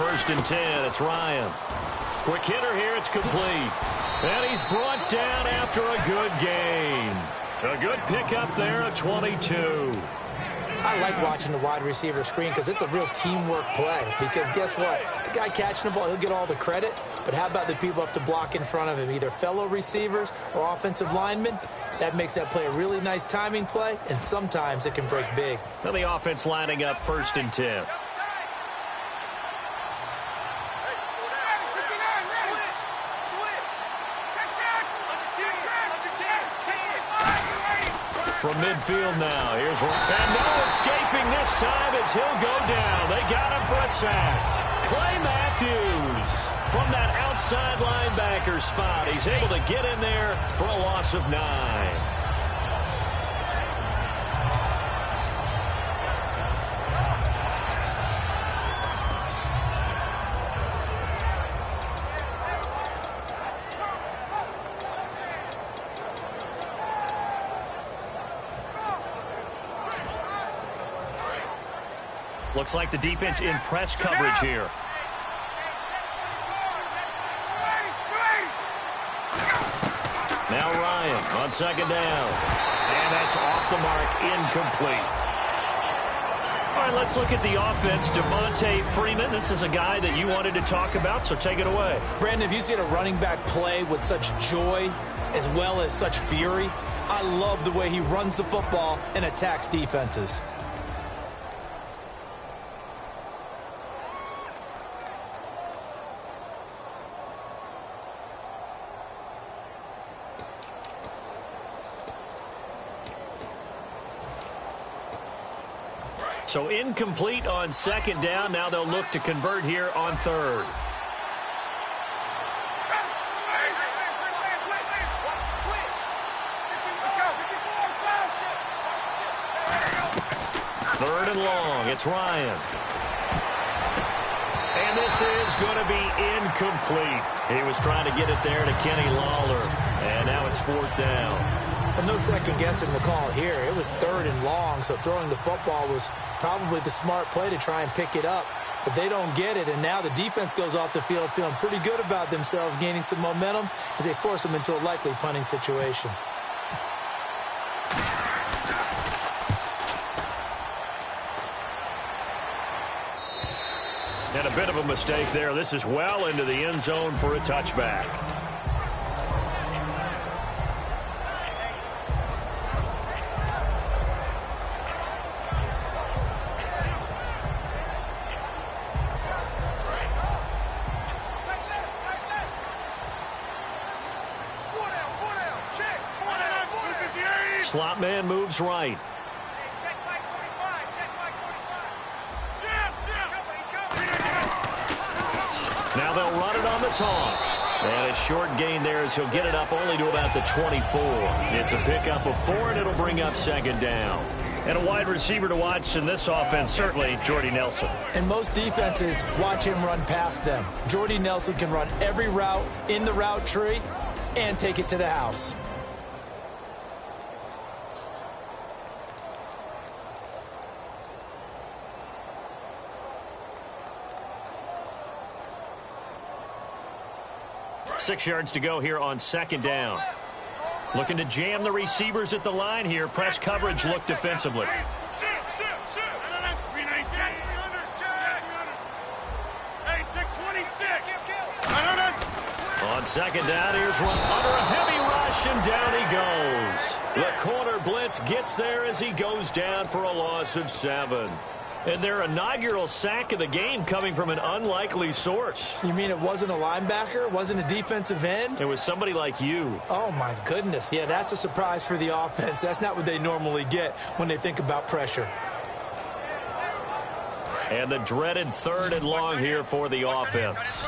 first and 10. It's Ryan. Quick hitter here. It's complete. And he's brought down after a good game. A good pickup there at 22. I like watching the wide receiver screen because it's a real teamwork play. Because guess what? The guy catching the ball, he'll get all the credit. But how about the people up to block in front of him, either fellow receivers or offensive linemen? That makes that play a really nice timing play, and sometimes it can break big. Now the offense lining up first and 10. From midfield now, here's Ryan. And no escaping this time as he'll go down. They got him for a sack. Clay Matthews from that outside linebacker spot. He's able to get in there for a loss of 9. Looks like the defense in press coverage here. Now Ryan on second down. And that's off the mark, incomplete. All right, let's look at the offense. Devontae Freeman, this is a guy that you wanted to talk about, so take it away. Brandon, have you seen a running back play with such joy as well as such fury? I love the way he runs the football and attacks defenses. So incomplete on second down. Now they'll look to convert here on third. Third and long. It's Ryan. And this is going to be incomplete. He was trying to get it there to Kenny Lawler. And now it's fourth down. Well, no second guessing the call here. It was third and long, so throwing the football was probably the smart play to try and pick it up. But they don't get it, and now the defense goes off the field feeling pretty good about themselves, gaining some momentum as they force them into a likely punting situation. And a bit of a mistake there. This is well into the end zone for a touchback. Slot man moves right. Now they'll run it on the toss. And a short gain there as he'll get it up only to about the 24. It's a pickup of 4, and it'll bring up second down. And a wide receiver to watch in this offense, certainly Jordy Nelson. And most defenses watch him run past them. Jordy Nelson can run every route in the route tree and take it to the house. Six yards to go here on second down. Looking to jam the receivers at the line here. Press coverage look defensively. On second down, here's one under a heavy rush, and down he goes. The corner blitz gets there as he goes down for a loss of 7. And their inaugural sack of the game coming from an unlikely source. You mean it wasn't a linebacker? It wasn't a defensive end? It was somebody like you. Oh, my goodness. Yeah, that's a surprise for the offense. That's not what they normally get when they think about pressure. And the dreaded third and long here for the offense.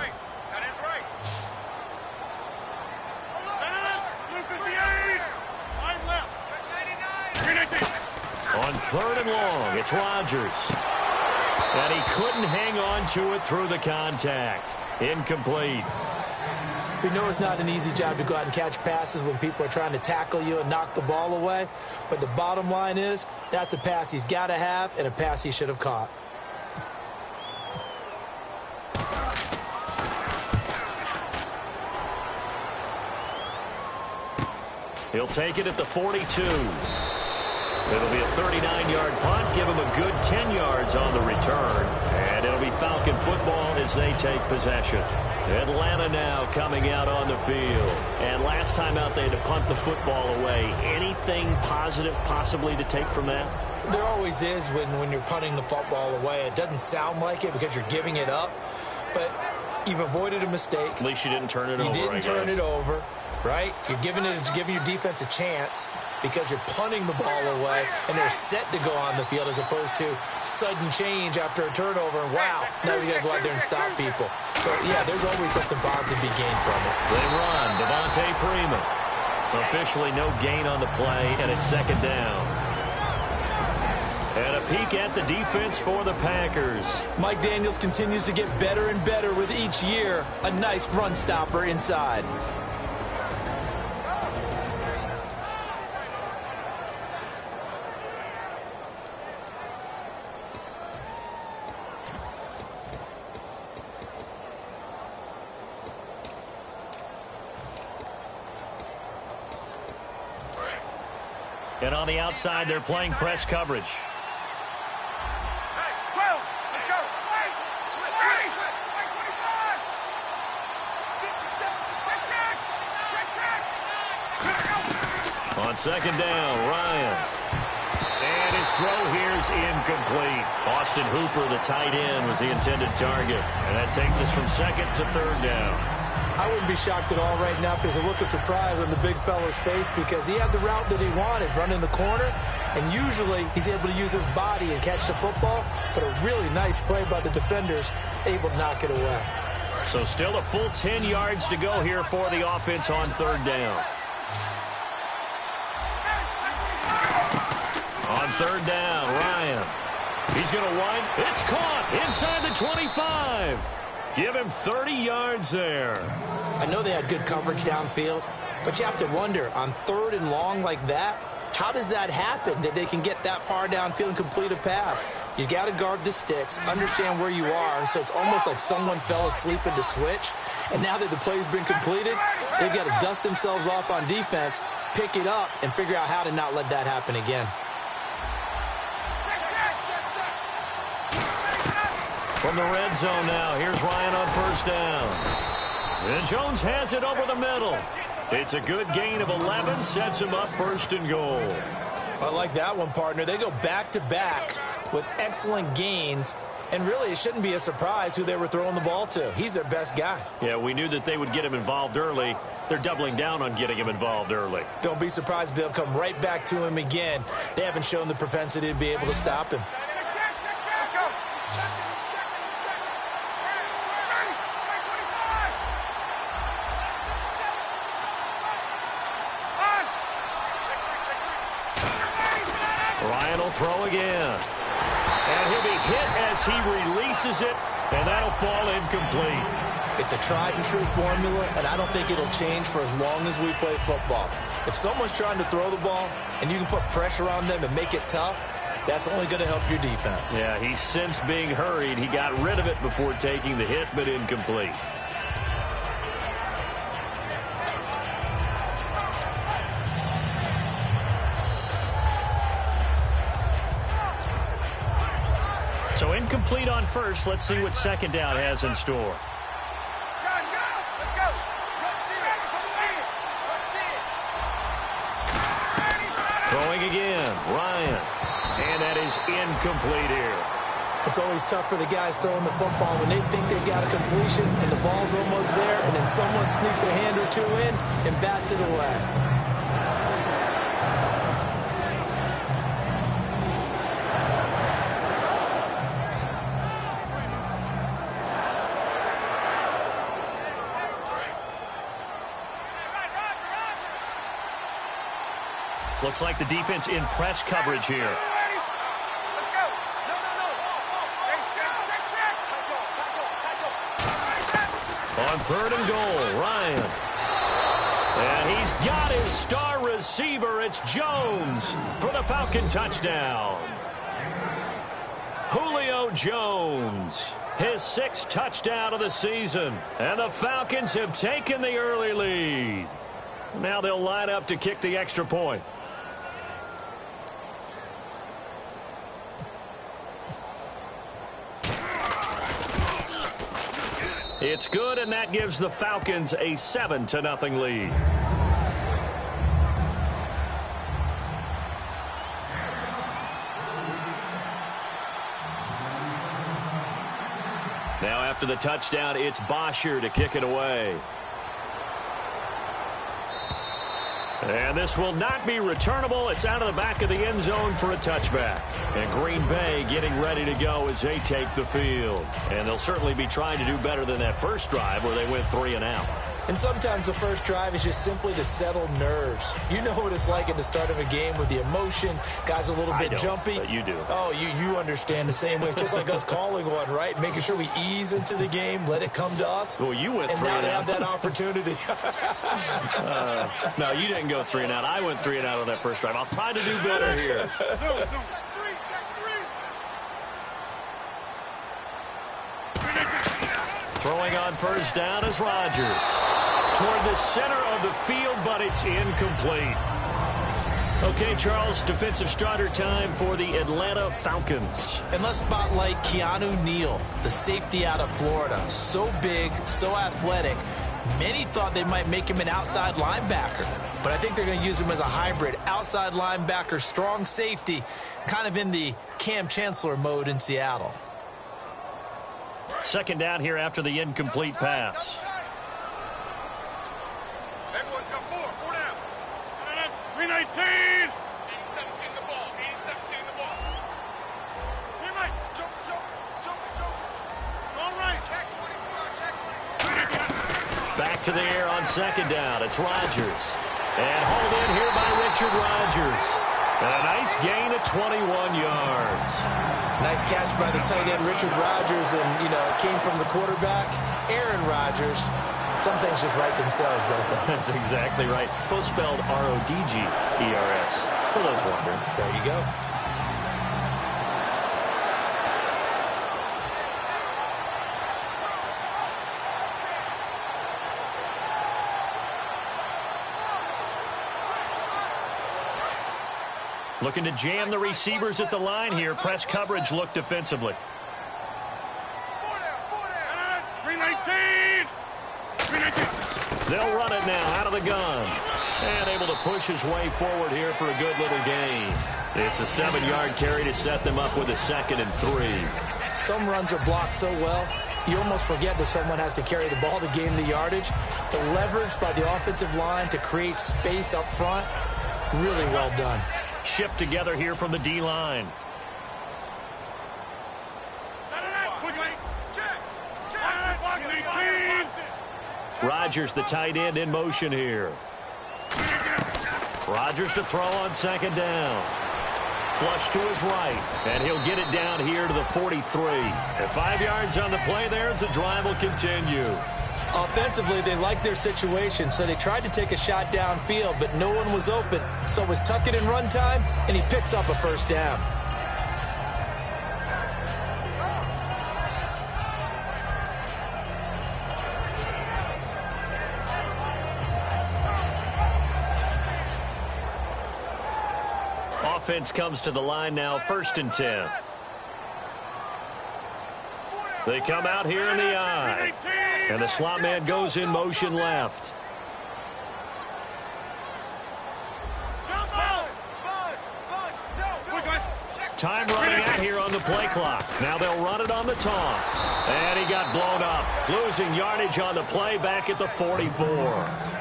On third and long, it's Rodgers. And he couldn't hang on to it through the contact. Incomplete. We know it's not an easy job to go out and catch passes when people are trying to tackle you and knock the ball away. But the bottom line is, that's a pass he's got to have and a pass he should have caught. He'll take it at the 42. It'll be a 39-yard punt. Give him a good 10 yards on the return. And it'll be Falcon football as they take possession. Atlanta now coming out on the field. And last time out, they had to punt the football away. Anything positive possibly to take from that? There always is when you're punting the football away. It doesn't sound like it because you're giving it up. But you've avoided a mistake. At least you didn't turn it over, You didn't turn it over, right? You're giving your defense a chance because you're punting the ball away, and they're set to go on the field as opposed to sudden change after a turnover. And wow, now we got to go out there and stop people. So, yeah, there's always something positive to be gained from it. They run. Devontae Freeman. Officially no gain on the play, and it's second down. And a peek at the defense for the Packers. Mike Daniels continues to get better and better with each year. A nice run stopper inside. And on the outside, they're playing press coverage. On second down, Ryan. And his throw here is incomplete. Austin Hooper, the tight end, was the intended target. And that takes us from second to third down. I wouldn't be shocked at all right now if there's a look of surprise on the big fella's face because he had the route that he wanted, running the corner. And usually he's able to use his body and catch the football. But a really nice play by the defenders, able to knock it away. So still a full 10 yards to go here for the offense on third down. On third down, Ryan. He's going to wind. It's caught inside the 25. Give him 30 yards there. I know they had good coverage downfield, but you have to wonder, on third and long like that, how does that happen that they can get that far downfield and complete a pass? You got to guard the sticks, understand where you are, so it's almost like someone fell asleep at the switch, and now that the play's been completed, they've got to dust themselves off on defense, pick it up, and figure out how to not let that happen again. From the red zone now, here's Ryan on first down. And Jones has it over the middle. It's a good gain of 11, sets him up first and goal. I like that one, partner. They go back-to-back with excellent gains, and really it shouldn't be a surprise who they were throwing the ball to. He's their best guy. Yeah, we knew that they would get him involved early. They're doubling down on getting him involved early. Don't be surprised if they'll come right back to him again. They haven't shown the propensity to be able to stop him. Throw again. And he'll be hit as he releases it, and that'll fall incomplete. It's a tried-and-true formula, and I don't think it'll change for as long as we play football. If someone's trying to throw the ball and you can put pressure on them and make it tough, that's only going to help your defense. Yeah, he's since being hurried. He got rid of it before taking the hit, but incomplete. So incomplete on first. Let's see what second down has in store. Throwing again, Ryan. And that is incomplete here. It's always tough for the guys throwing the football when they think they've got a completion and the ball's almost there, and then someone sneaks a hand or two in and bats it away. Looks like the defense in press coverage here. On third and goal, Ryan. And he's got his star receiver. It's Jones for the Falcon touchdown. Julio Jones, his sixth touchdown of the season. And the Falcons have taken the early lead. Now they'll line up to kick the extra point. It's good, and that gives the Falcons a 7-0 lead. Now after the touchdown, it's Bosher to kick it away. And this will not be returnable. It's out of the back of the end zone for a touchback. And Green Bay getting ready to go as they take the field. And they'll certainly be trying to do better than that first drive where they went 3 and out. And sometimes the first drive is just simply to settle nerves. You know what it's like at the start of a game with the emotion. Guys a little bit jumpy. But you do. Oh, you understand the same way. It's just like us calling one, right? Making sure we ease into the game, let it come to us. Well, you went 3 and out. And now they have that opportunity. No, you didn't go 3 and out. I went 3 and out on that first drive. I'll try to do better here. Throwing on first down is Rodgers. Toward the center of the field, but it's incomplete. Okay, Charles, defensive starter time for the Atlanta Falcons. And let's spotlight Keanu Neal, the safety out of Florida. So big, so athletic. Many thought they might make him an outside linebacker, but I think they're going to use him as a hybrid. Outside linebacker, strong safety, kind of in the Cam Chancellor mode in Seattle. Second down here after the incomplete pass. Everyone's got four down. 319. 87's getting the ball. 87's getting the ball. Hey, Mike. Jump. All right. Check 24. Back to the air on second down. It's Rodgers. And hauled in here by Richard Rodgers. And a nice gain of 21 yards. Nice catch by the tight end, Richard Rodgers, and, it came from the quarterback, Aaron Rodgers. Some things just write themselves, don't they? That's exactly right. Both spelled R-O-D-G-E-R-S, for those wondering. There you go. Looking to jam the receivers at the line here. Press coverage look defensively. 319. They'll run it now out of the gun. And able to push his way forward here for a good little gain. It's a 7-yard carry to set them up with a 2nd and 3. Some runs are blocked so well, you almost forget that someone has to carry the ball to gain the yardage. The leverage by the offensive line to create space up front, really well done. Shift together here from the D-line. Rodgers, the tight end, in motion here. Rodgers to throw on second down. Flush to his right, and he'll get it down here to the 43. At 5 yards on the play there, as the drive will continue. Offensively, they liked their situation, so they tried to take a shot downfield, but no one was open. So it was tuck it in run time, and he picks up a first down. Offense comes to the line now, 1st and 10. They come out here in the I. And the slot man goes in motion left. Time running out here on the play clock. Now they'll run it on the toss. And he got blown up. Losing yardage on the play back at the 44.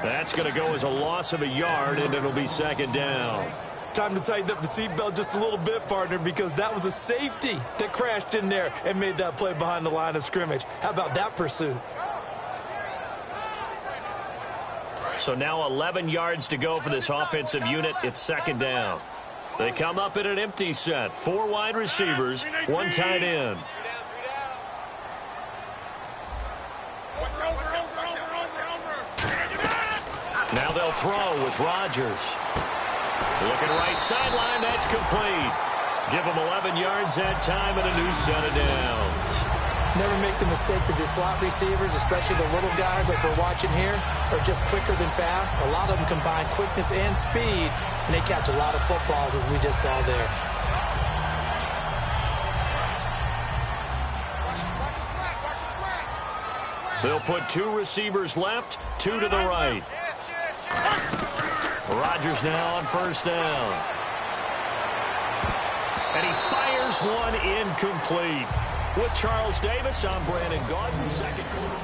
That's going to go as a loss of a yard, and it'll be 2nd down. Time to tighten up the seatbelt just a little bit, partner, because that was a safety that crashed in there and made that play behind the line of scrimmage. How about that pursuit? So now 11 yards to go for this offensive unit. It's 2nd down. They come up in an empty set. 4 wide receivers, 1 tight end. Now they'll throw with Rodgers. Looking right sideline, that's complete. Give them 11 yards that time and a new set of downs. Never make the mistake that the slot receivers, especially the little guys like we're watching here, are just quicker than fast. A lot of them combine quickness and speed, and they catch a lot of footballs, as we just saw there. They'll put 2 receivers left, 2 to the right. Rodgers now on first down. And he fires one incomplete. With Charles Davis, I'm Brandon Gaudin, second quarter.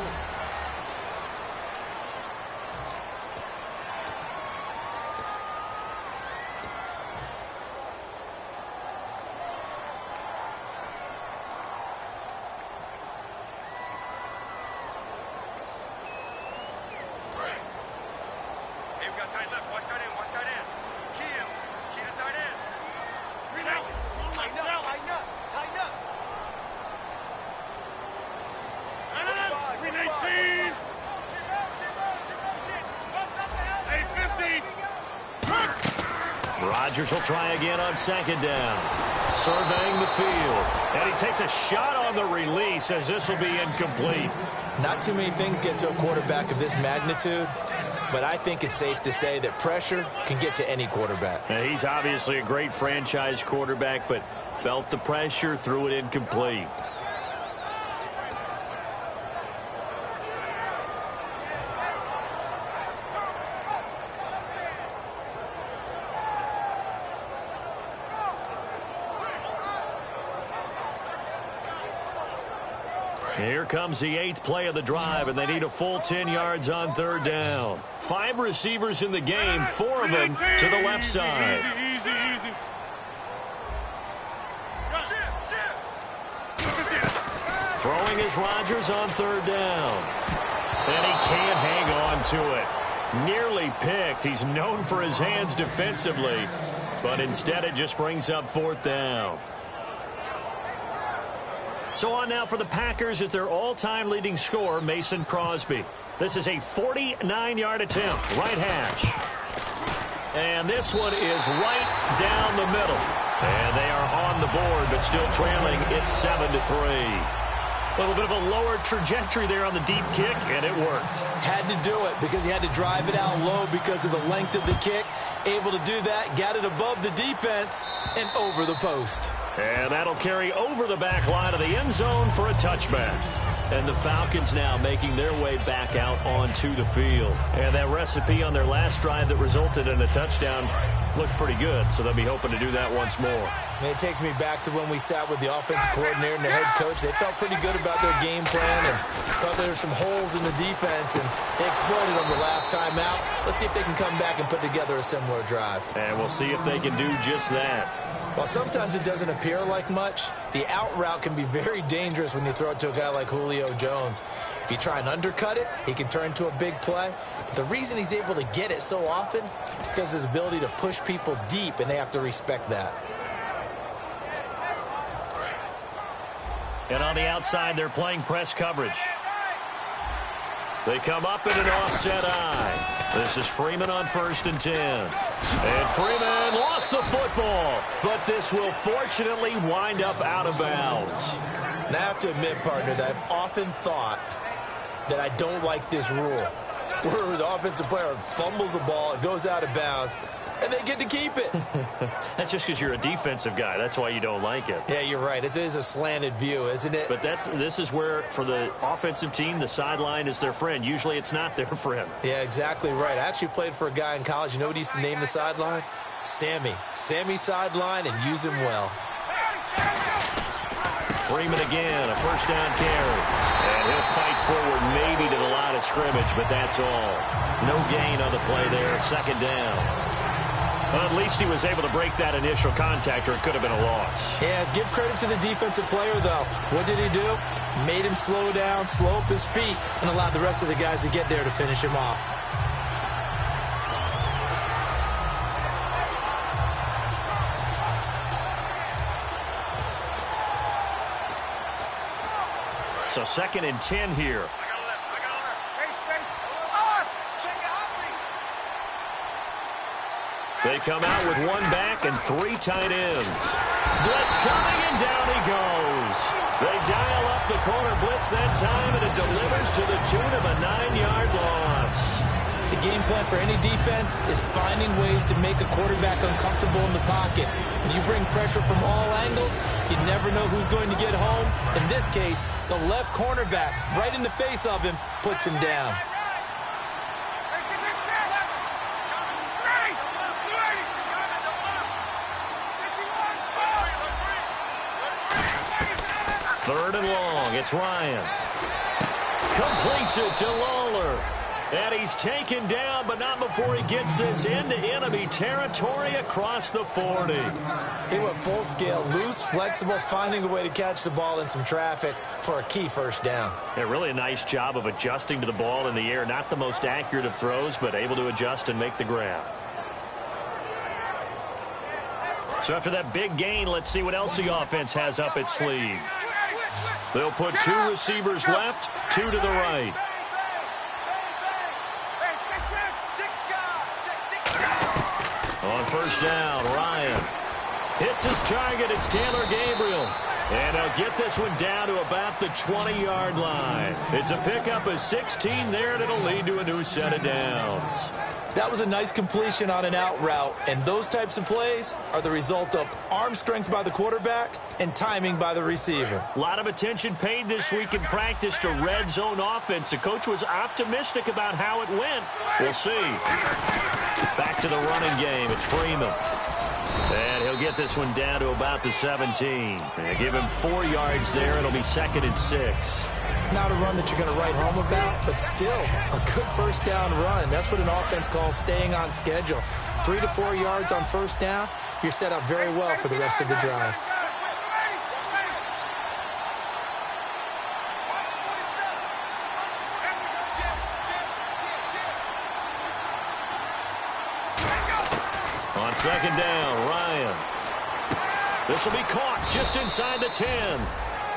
Rodgers will try again on second down. Surveying the field. And he takes a shot on the release as this will be incomplete. Not too many things get to a quarterback of this magnitude, but I think it's safe to say that pressure can get to any quarterback. Now, he's obviously a great franchise quarterback, but felt the pressure, threw it incomplete. Here comes the 8th play of the drive, and they need a full 10 yards on third down. 5 receivers in the game, 4 of them to the left side. Easy. Throwing is Rodgers on third down. And he can't hang on to it. Nearly picked. He's known for his hands defensively, but instead it just brings up fourth down. So on now for the Packers is their all-time leading scorer, Mason Crosby. This is a 49-yard attempt, right hash. And this one is right down the middle. And they are on the board, but still trailing. It's 7-3. A little bit of a lower trajectory there on the deep kick, and it worked. Had to do it because he had to drive it out low because of the length of the kick. Able to do that, got it above the defense, and over the post. And that'll carry over the back line of the end zone for a touchback. And the Falcons now making their way back out onto the field. And that recipe on their last drive that resulted in a touchdown looked pretty good, so they'll be hoping to do that once more. And it takes me back to when we sat with the offensive coordinator and the head coach. They felt pretty good about their game plan and thought there were some holes in the defense, and they exploited them the last time out. Let's see if they can come back and put together a similar drive. And we'll see if they can do just that. While sometimes it doesn't appear like much, the out route can be very dangerous when you throw it to a guy like Julio Jones. If you try and undercut it, he can turn into a big play. But the reason he's able to get it so often is because of his ability to push people deep, and they have to respect that. And on the outside, they're playing press coverage. They come up in an offset eye. This is Freeman on 1st and 10. And Freeman lost the football, but this will fortunately wind up out of bounds. And I have to admit, partner, that I've often thought that I don't like this rule, where the offensive player fumbles the ball, it goes out of bounds, and they get to keep it. That's just because you're a defensive guy. That's why you don't like it. Yeah, you're right. It is a slanted view, isn't it? But this is where, for the offensive team, the sideline is their friend. Usually it's not their friend. Yeah, exactly right. I actually played for a guy in college. You know what he used to name the sideline? Sammy. Sammy sideline, and use him well. Freeman again, a first down carry. And he'll fight forward maybe to the line of scrimmage, but that's all. No gain on the play there, second down. Well, at least he was able to break that initial contact, or it could have been a loss. Yeah, give credit to the defensive player, though. What did he do? Made him slow down, slow up his feet, and allowed the rest of the guys to get there to finish him off. So 2nd and 10 here. They come out with one back and 3 tight ends. Blitz coming, and down he goes. They dial up the corner blitz that time, and it delivers to the tune of a 9-yard loss. The game plan for any defense is finding ways to make a quarterback uncomfortable in the pocket. When you bring pressure from all angles, you never know who's going to get home. In this case, the left cornerback, right in the face of him, puts him down. Third and long. It's Ryan. Completes it to Lawler. And he's taken down, but not before he gets this into enemy territory across the 40. He went full scale, loose, flexible, finding a way to catch the ball in some traffic for a key first down. Yeah, really a nice job of adjusting to the ball in the air. Not the most accurate of throws, but able to adjust and make the grab. So after that big gain, let's see what else the offense has up its sleeve. They'll put 2 receivers left, 2 to the right. On first down, Ryan hits his target. It's Taylor Gabriel. And they'll get this one down to about the 20-yard line. It's a pickup of 16 there, and it'll lead to a new set of downs. That was a nice completion on an out route, and those types of plays are the result of arm strength by the quarterback and timing by the receiver. A lot of attention paid this week in practice to red zone offense. The coach was optimistic about how it went. We'll see. Back to the running game. It's Freeman. And he'll get this one down to about the 17. And give him 4 yards there. It'll be 2nd and 6. Not a run that you're going to write home about, but still a good first down run. That's what an offense calls staying on schedule. 3 to 4 yards on first down, you're set up very well for the rest of the drive. On second down, Ryan. This will be caught just inside the 10.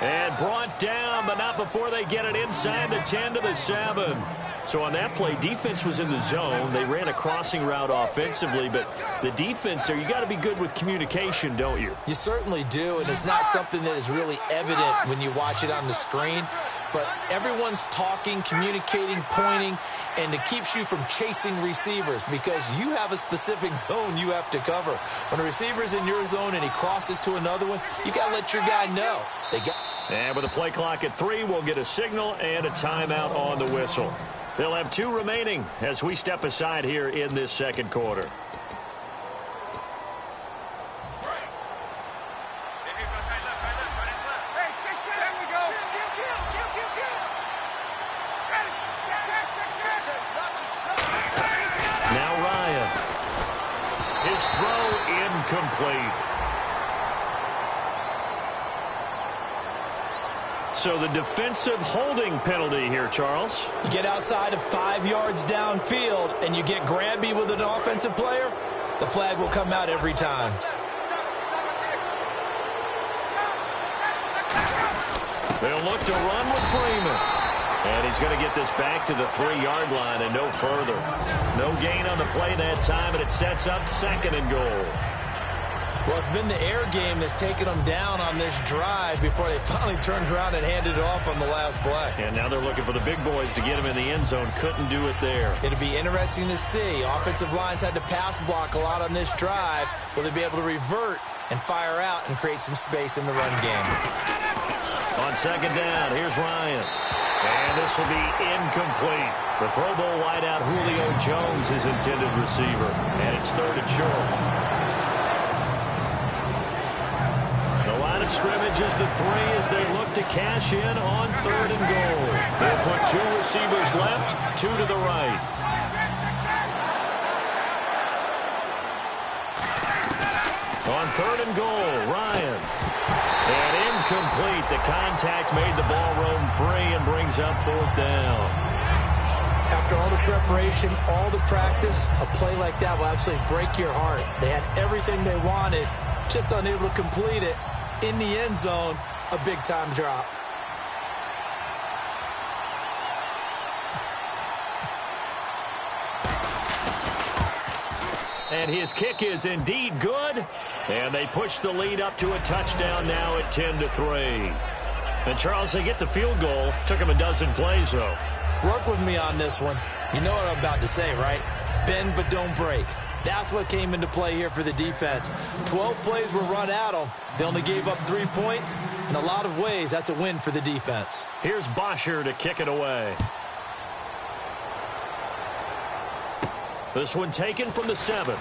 And brought down, but not before they get it inside the 10 to the 7. So on that play, defense was in the zone. They ran a crossing route offensively, but the defense there, you got to be good with communication, don't you? You certainly do, and it's not something that is really evident when you watch it on the screen. But everyone's talking, communicating, pointing, and it keeps you from chasing receivers because you have a specific zone you have to cover. When a receiver's in your zone and he crosses to another one, you got to let your guy know. And with a play clock at 3, we'll get a signal and a timeout on the whistle. They'll have 2 remaining as we step aside here in this second quarter. Now Ryan. His throw incomplete. So the defensive holding penalty here, Charles. You get outside of 5 yards downfield and you get grabby with an offensive player, the flag will come out every time. They'll look to run with Freeman. And he's going to get this back to the 3-yard line and no further. No gain on the play that time, and it sets up 2nd and goal. Well, it's been the air game that's taken them down on this drive before they finally turned around and handed it off on the last play. And now they're looking for the big boys to get him in the end zone. Couldn't do it there. It'll be interesting to see. Offensive lines had to pass block a lot on this drive. Will they be able to revert and fire out and create some space in the run game? On second down, here's Ryan. And this will be incomplete. The Pro Bowl wideout Julio Jones is intended receiver. And it's 3rd and short. Scrimmage is the 3 as they look to cash in on 3rd and goal. They'll put 2 receivers left, 2 to the right. On 3rd and goal, Ryan. And incomplete. The contact made the ball roam free and brings up 4th down. After all the preparation, all the practice, a play like that will absolutely break your heart. They had everything they wanted, just unable to complete it. In the end zone, a big-time drop. And his kick is indeed good. And they push the lead up to a touchdown now at 10-3. And, Charles, they get the field goal. Took him a dozen plays, though. Work with me on this one. You know what I'm about to say, right? Bend but don't break. That's what came into play here for the defense. 12 plays were run at them. They only gave up 3 points. In a lot of ways, that's a win for the defense. Here's Bosher to kick it away. This one taken from the 7.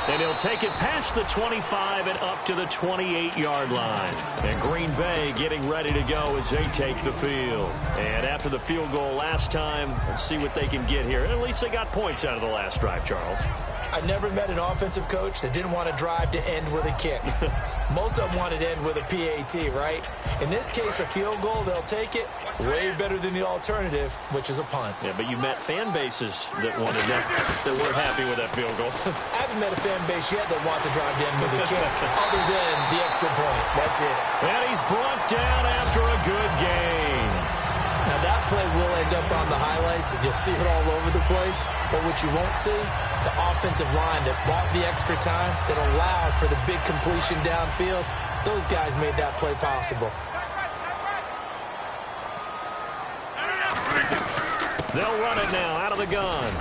And he'll take it past the 25 and up to the 28-yard line. And Green Bay getting ready to go as they take the field. And after the field goal last time, let's see what they can get here. At least they got points out of the last drive, Charles. I never met an offensive coach that didn't want to drive to end with a kick. Most of them wanted to end with a PAT, right? In this case, a field goal, they'll take it. Way better than the alternative, which is a punt. Yeah, but you met fan bases that wanted that weren't happy with that field goal. I haven't met a fan base yet that wants to drive to end with a kick, other than the extra point. That's it. And he's brought down after a good game. Now, that play will end up on the highlights, and you'll see it all over the place. But what you won't see, the offensive line that bought the extra time, that allowed for the big completion downfield, those guys made that play possible. They'll run it now out of the gun.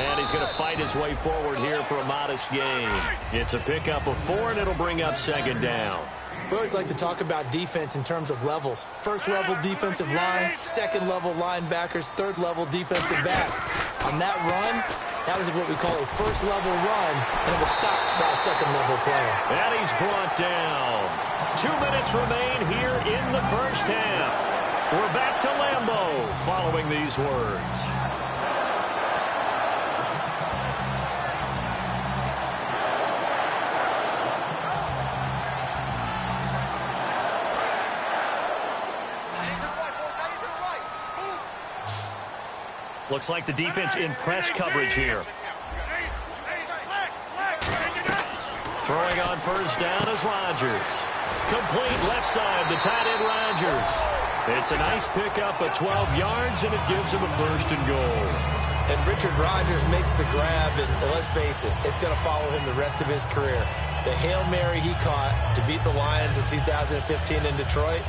And he's going to fight his way forward here for a modest gain. It's a pickup of 4, and it'll bring up second down. We always like to talk about defense in terms of levels. First-level defensive line, second-level linebackers, third-level defensive backs. On that run, that was what we call a first-level run, and it was stopped by a second-level player. And he's brought down. 2 minutes remain here in the first half. We're back to Lambeau following these words. Looks like the defense in press coverage here. Throwing on first down is Rodgers. Complete left side, the tight end Rodgers. It's a nice pickup of 12 yards, and it gives him a 1st and goal. And Richard Rodgers makes the grab, and let's face it, it's going to follow him the rest of his career. The Hail Mary he caught to beat the Lions in 2015 in Detroit,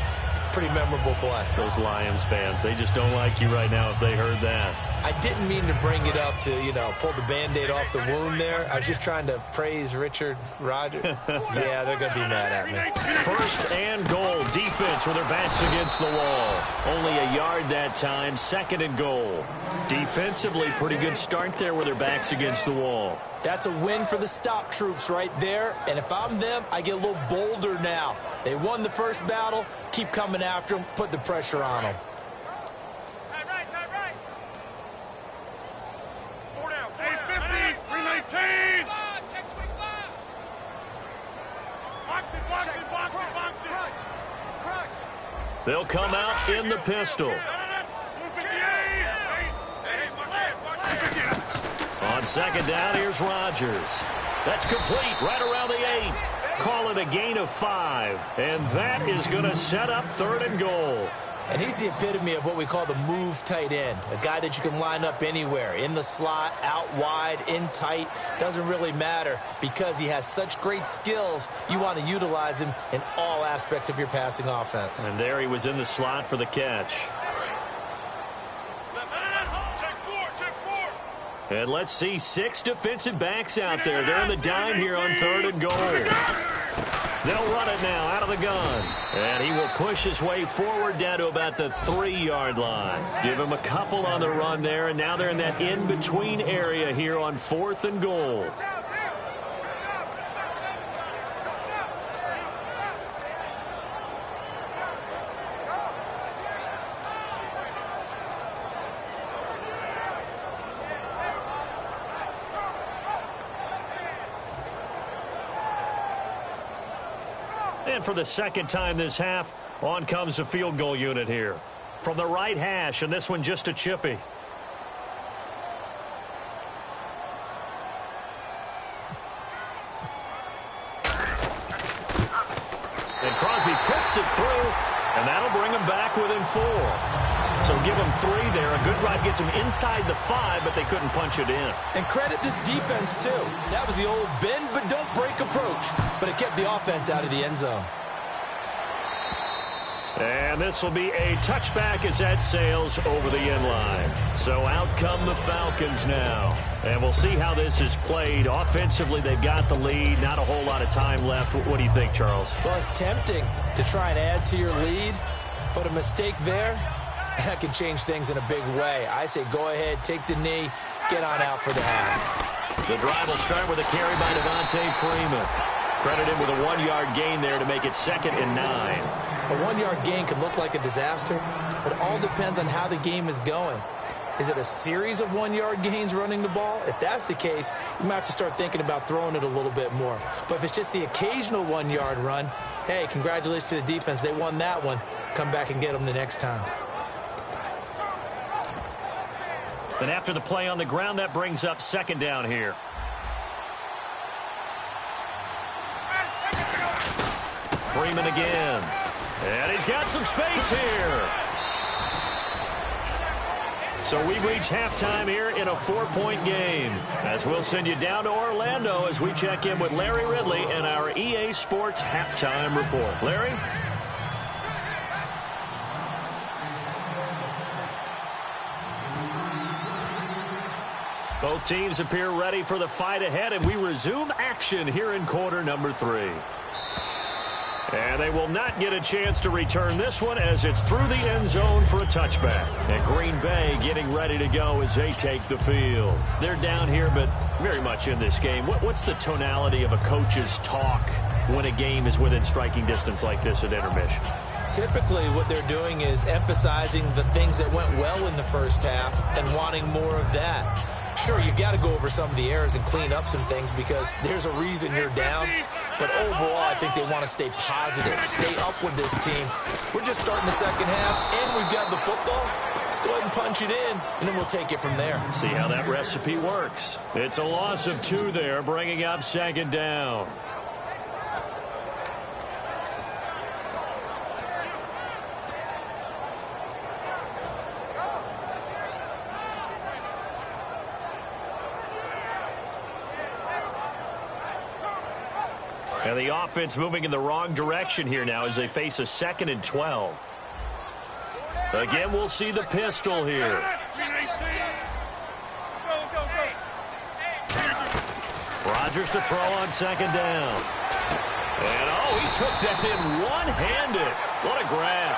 pretty memorable play. Those Lions fans, they just don't like you right now if they heard that. I didn't mean to bring it up to, pull the Band-Aid off the wound there. I was just trying to praise Richard Rodgers. Yeah, they're going to be mad at me. 1st and goal. Defense with their backs against the wall. Only a yard that time. 2nd and goal. Defensively, pretty good start there with their backs against the wall. That's a win for the stop troops right there. And if I'm them, I get a little bolder now. They won the first battle. Keep coming after them. Put the pressure on them. They'll come out in the pistol. On 2nd down, here's Rodgers. That's complete right around the 8. Call it a gain of 5. And that is going to set up 3rd and goal. And he's the epitome of what we call the move tight end. A guy that you can line up anywhere. In the slot, out wide, in tight. Doesn't really matter because he has such great skills. You want to utilize him in all aspects of your passing offense. And there he was in the slot for the catch. And let's see 6 defensive backs out there. They're in the dime here on 3rd and goal. They'll run it now out of the gun. And he will push his way forward down to about the 3-yard line. Give him a couple on the run there, and now they're in that in-between area here on 4th and goal. And for the 2nd time this half, on comes the field goal unit here. From the right hash, and this one just a chippy. And Crosby puts it through, and that'll bring him back within 4. So give them 3 there. A good drive gets them inside the 5, but they couldn't punch it in. And credit this defense, too. That was the old bend but don't break approach, but it kept the offense out of the end zone. And this will be a touchback as that sails over the end line. So out come the Falcons now. And we'll see how this is played. Offensively, they've got the lead. Not a whole lot of time left. What do you think, Charles? Well, it's tempting to try and add to your lead, but a mistake there, that can change things in a big way. I say go ahead, take the knee, get on out for the half. The drive will start with a carry by Devontae Freeman. Credit him with a 1-yard gain there to make it 2nd and 9. A 1-yard gain could look like a disaster, but it all depends on how the game is going. Is it a series of 1-yard gains running the ball? If that's the case, you might have to start thinking about throwing it a little bit more. But if it's just the occasional 1-yard run, hey, congratulations to the defense. They won that one. Come back and get them the next time. Then after the play on the ground, that brings up 2nd down here. Freeman again. And he's got some space here. So we reach halftime here in a 4-point game. As we'll send you down to Orlando as we check in with Larry Ridley and our EA Sports Halftime Report. Larry? Both teams appear ready for the fight ahead, and we resume action here in quarter number 3. And they will not get a chance to return this one as it's through the end zone for a touchback. And Green Bay getting ready to go as they take the field. They're down here, but very much in this game. What's the tonality of a coach's talk when a game is within striking distance like this at intermission? Typically, what they're doing is emphasizing the things that went well in the first half and wanting more of that. Sure, you've got to go over some of the errors and clean up some things because there's a reason you're down. But overall, I think they want to stay positive, stay up with this team. We're just starting the second half, and we've got the football. Let's go ahead and punch it in, and then we'll take it from there. See how that recipe works. It's a loss of 2 there, bringing up 2nd down. And the offense moving in the wrong direction here now as they face a 2nd and 12. Again, we'll see the pistol here. Rodgers to throw on 2nd down. And, oh, he took that in one-handed. What a grab.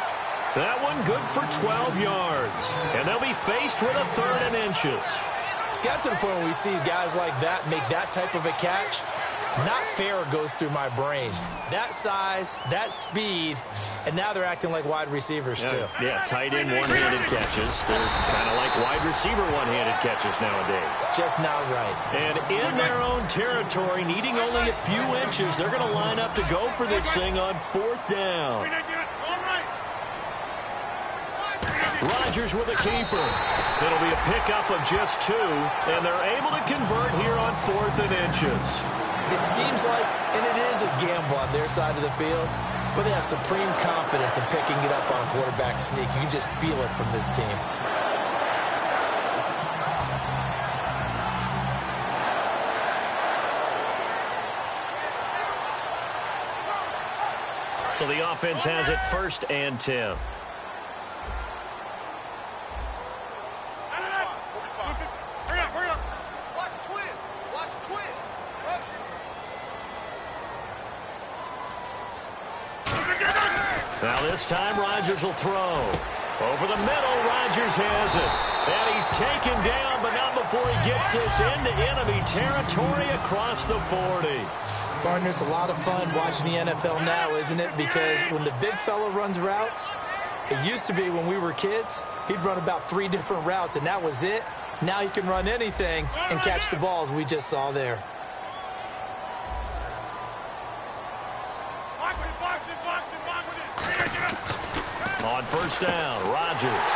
That one good for 12 yards. And they'll be faced with a 3rd and inches. It's got to the point where we see guys like that make that type of a catch. Not fair goes through my brain. That size, that speed, and now they're acting like wide receivers, too. Yeah, tight end one-handed catches. They're kind of like wide receiver one-handed catches nowadays. Just not right. And in their own territory, needing only a few inches, they're going to line up to go for this thing on 4th down. Rodgers with a keeper. It'll be a pickup of just 2, and they're able to convert here on 4th and inches. It seems like, and it is a gamble on their side of the field, but they have supreme confidence in picking it up on a quarterback sneak. You can just feel it from this team. So the offense has it 1st and 10. Now this time Rodgers will throw. Over the middle, Rodgers has it. And he's taken down, but not before he gets this into enemy territory across the 40. Partner, it's a lot of fun watching the NFL now, isn't it? Because when the big fella runs routes, it used to be when we were kids, he'd run about 3 different routes, and that was it. Now he can run anything and catch the balls we just saw there. On 1st down, Rodgers.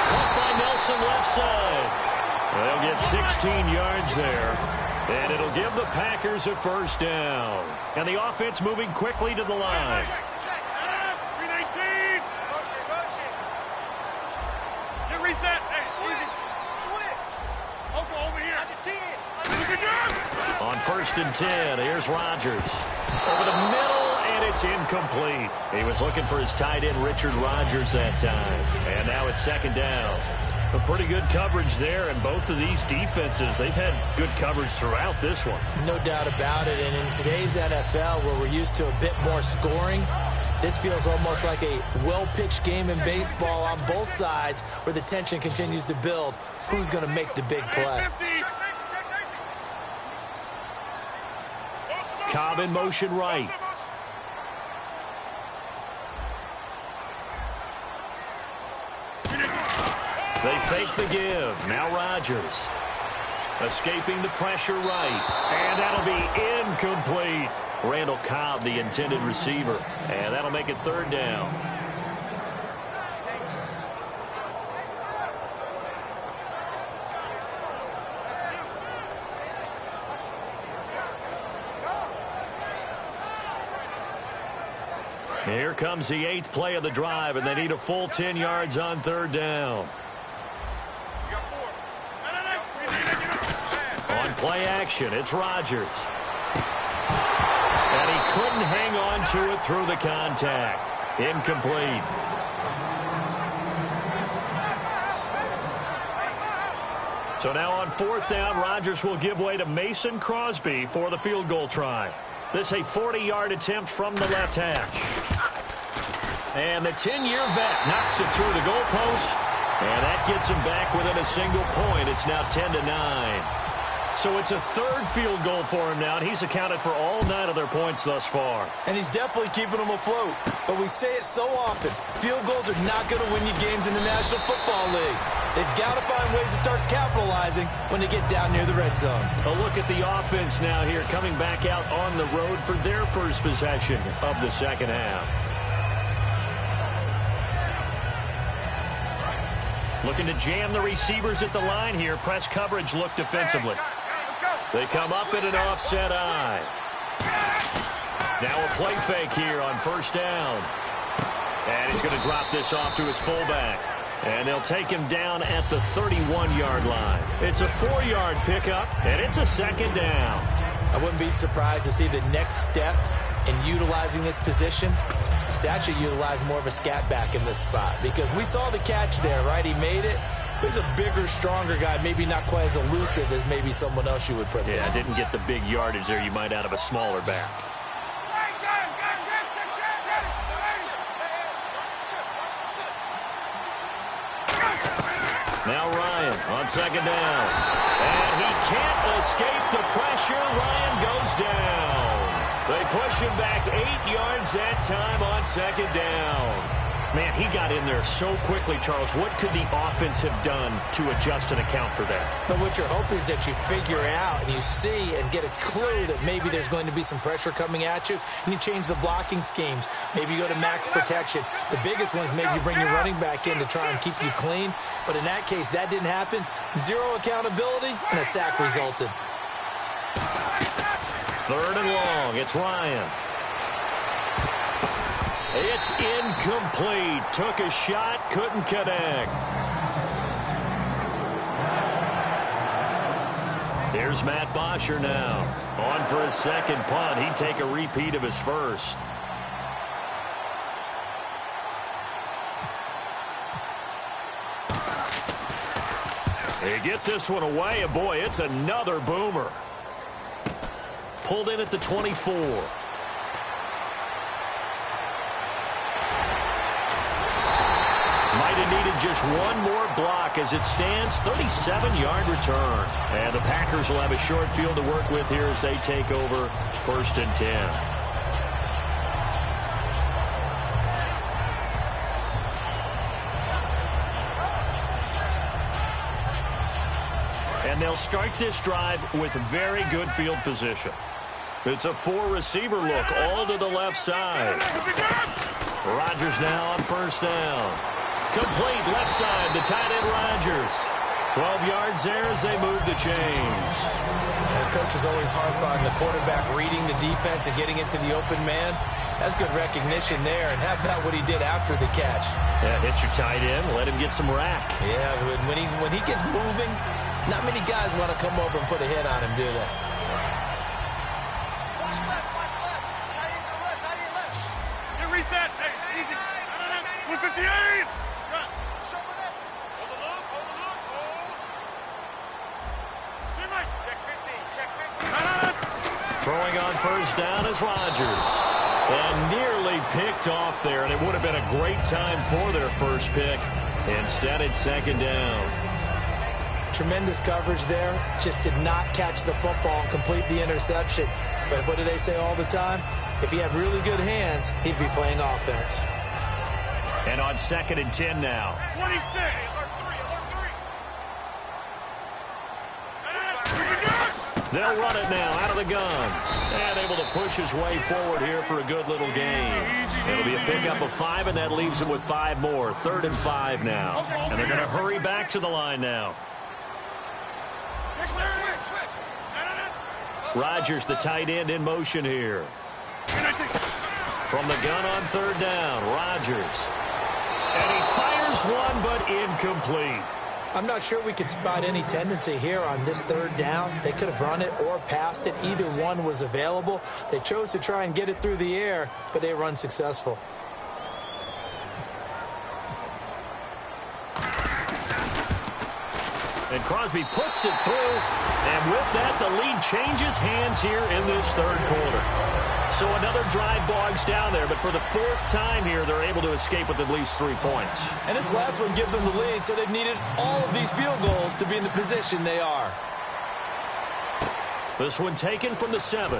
Caught by Nelson left side. They'll get 16 yards there. And it'll give the Packers a 1st down. And the offense moving quickly to the line. first and 10. Here's Rodgers. Over the middle, and it's incomplete. He was looking for his tight end, Richard Rodgers, that time. And now it's second down. A pretty good coverage there, and both of these defenses, they've had good coverage throughout this one. No doubt about it, and in today's NFL, where we're used to a bit more scoring, this feels almost like a well-pitched game in baseball on both sides where the tension continues to build. Who's going to make the big play? Cobb in motion right. They fake the give. Now Rodgers. Escaping the pressure right. And that'll be incomplete. Randall Cobb, the intended receiver. And that'll make it third down. Here comes the 8th play of the drive, and they need a full 10 yards on third down. On play action, it's Rodgers. And he couldn't hang on to it through the contact. Incomplete. So now on fourth down, Rodgers will give way to Mason Crosby for the field goal try. This a 40-yard attempt from the left hash. And the 10-year vet knocks it through the goalpost. And that gets him back within a single point. It's now 10-9. So it's a third field goal for him now, and he's accounted for all 9 of their points thus far. And he's definitely keeping them afloat. But we say it so often, field goals are not going to win you games in the National Football League. They've got to find ways to start capitalizing when they get down near the red zone. A look at the offense now here, coming back out on the road for their first possession of the second half. Looking to jam the receivers at the line here. Press coverage look defensively. They come up in an offset eye. Now a play fake here on first down. And he's going to drop this off to his fullback. And they'll take him down at the 31-yard line. It's a 4-yard pickup, and it's a second down. I wouldn't be surprised to see the next step in utilizing this position is to actually utilize more of a scat back in this spot. Because we saw the catch there, right? He made it. He's a bigger, stronger guy, maybe not quite as elusive as maybe someone else you would put there. Yeah, didn't get the big yardage there you might out of a smaller back. Now Ryan on second down. And he can't escape the pressure. Ryan goes down. They push him back 8 yards that time on second down. Man, he got in there so quickly, Charles. What could the offense have done to adjust and account for that? But what you're hoping is that you figure out and you see and get a clue that maybe there's going to be some pressure coming at you, and you change the blocking schemes. Maybe you go to max protection. The biggest one is maybe you bring your running back in to try and keep you clean. But in that case, that didn't happen. Zero accountability, and a sack resulted. Third and long. It's Ryan. It's incomplete. Took a shot, couldn't connect. Here's Matt Bosher now. On for his second punt. He'd take a repeat of his first. He gets this one away, and boy, it's another boomer. Pulled in at the 24. Might have needed just one more block. As it stands, 37-yard return. And the Packers will have a short field to work with here as they take over first and 10. And they'll start this drive with very good field position. It's a 4-receiver look, all to the left side. Rodgers now on first down. Complete left side to tight end Rodgers. 12 yards there as they move the chains. The coaches always harp on the quarterback reading the defense and getting into the open man. That's good recognition there. And how about what he did after the catch? Yeah, hit your tight end, let him get some rack. Yeah, when he gets moving, not many guys want to come over and put a hit on him, do they? Reset. Hey, easy. No. 158. Hold the loop. Hold. Check 15. Throwing on first down is Rodgers. And nearly picked off there, and it would have been a great time for their first pick. Instead, it's second down. Tremendous coverage there. Just did not catch the football and complete the interception. But what do they say all the time? If he had really good hands, he'd be playing offense. And on 2nd and 10 now. 26. They'll run it now out of the gun. And able to push his way forward here for a good little gain. It'll be a pickup of 5, and that leaves him with 5 more. 3rd and 5 now. And they're going to hurry back to the line now. Rodgers, the tight end, in motion here. From the gun on 3rd down, Rodgers. And he fires one, but incomplete. I'm not sure we could spot any tendency here on this 3rd down. They could have run it or passed it. Either one was available. They chose to try and get it through the air, but they were unsuccessful. And Crosby puts it through. And with that, the lead changes hands here in this 3rd quarter. So another drive bogs down there, but for the 4th time here, they're able to escape with at least 3 points. And this last one gives them the lead, so they've needed all of these field goals to be in the position they are. This one taken from the 7.